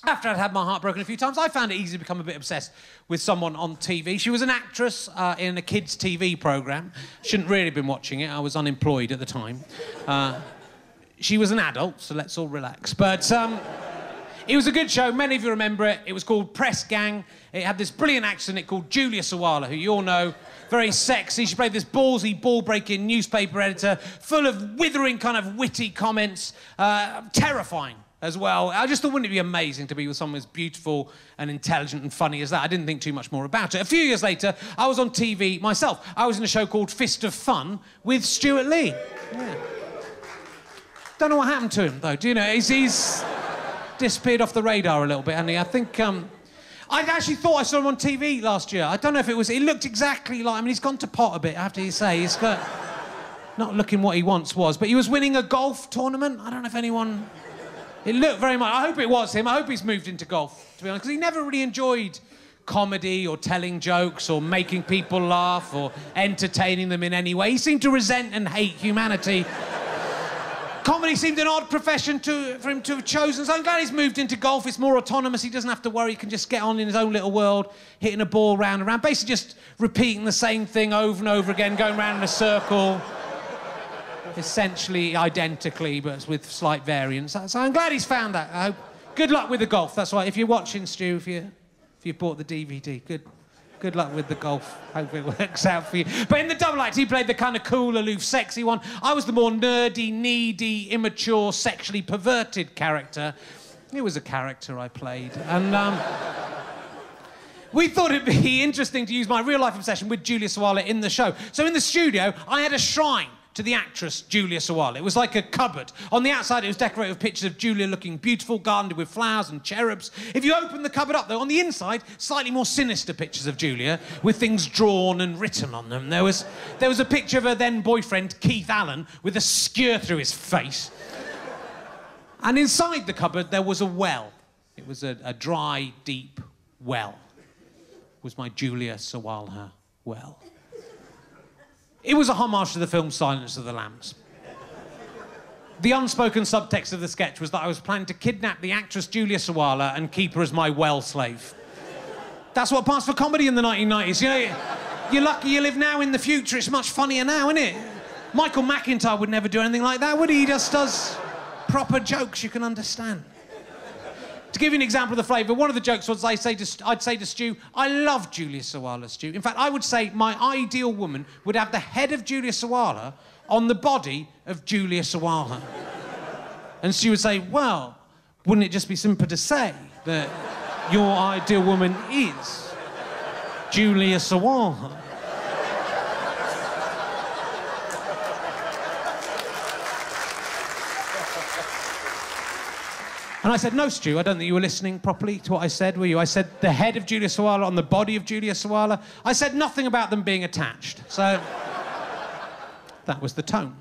After I'd had my heart broken a few times, I found it easy to become a bit obsessed with someone on TV. She was an actress in a kids' TV programme. Shouldn't really have been watching it. I was unemployed at the time. She was an adult, so let's all relax. But it was a good show. Many of you remember it. It was called Press Gang. It had this brilliant actress in it called Julia Sawalha, who you all know, very sexy. She played this ballsy, ball-breaking newspaper editor, full of withering kind of witty comments, terrifying as well. I just thought, wouldn't it be amazing to be with someone as beautiful and intelligent and funny as that? I didn't think too much more about it. A few years later, I was on TV myself. I was in a show called Fist of Fun with Stuart Lee. Yeah. Don't know what happened to him, though. Do you know? He's disappeared off the radar a little bit, hasn't he? I think... I actually thought I saw him on TV last year. I don't know if it was... He looked exactly like... I mean, he's gone to pot a bit, I have to say. He's got... Not looking what he once was, but he was winning a golf tournament. I don't know if anyone... It looked very much... I hope it was him. I hope he's moved into golf, to be honest, because he never really enjoyed comedy or telling jokes or making people laugh or entertaining them in any way. He seemed to resent and hate humanity. Comedy seemed an odd profession for him to have chosen, so I'm glad he's moved into golf. It's more autonomous. He doesn't have to worry. He can just get on in his own little world, hitting a ball round and round, basically just repeating the same thing over and over again, going round in a circle, essentially identically, but with slight variance. So I'm glad he's found that. I hope. Good luck with the golf. That's right. If you're watching, Stu, if you bought the DVD, good luck with the golf. Hope it works out for you. But in the double act, he played the kind of cool, aloof, sexy one. I was the more nerdy, needy, immature, sexually perverted character. It was a character I played. And we thought it'd be interesting to use my real-life obsession with Julia Sawalha in the show. So in the studio, I had a shrine to the actress Julia Sawalha. It was like a cupboard. On the outside, it was decorated with pictures of Julia looking beautiful, garlanded with flowers and cherubs. If you open the cupboard up, though, on the inside, slightly more sinister pictures of Julia, with things drawn and written on them. There was a picture of her then-boyfriend, Keith Allen, with a skewer through his face. And inside the cupboard, there was a well. It was a dry, deep well. It was my Julia Sawalha well. It was a homage to the film Silence of the Lambs. The unspoken subtext of the sketch was that I was planning to kidnap the actress Julia Sawalha and keep her as my well slave. That's what passed for comedy in the 1990s. You know, you're lucky you live now in the future. It's much funnier now, isn't it? Michael McIntyre would never do anything like that, would he? He just does proper jokes you can understand. To give you an example of the flavour, one of the jokes was I'd say to Stu, I love Julia Sawalha, Stu. In fact, I would say my ideal woman would have the head of Julia Sawalha on the body of Julia Sawalha. And Stu would say, well, wouldn't it just be simple to say that your ideal woman is Julia Sawalha? And I said, no, Stu, I don't think you were listening properly to what I said, were you? I said the head of Julia Sawalha on the body of Julia Sawalha. I said nothing about them being attached. So that was the tone.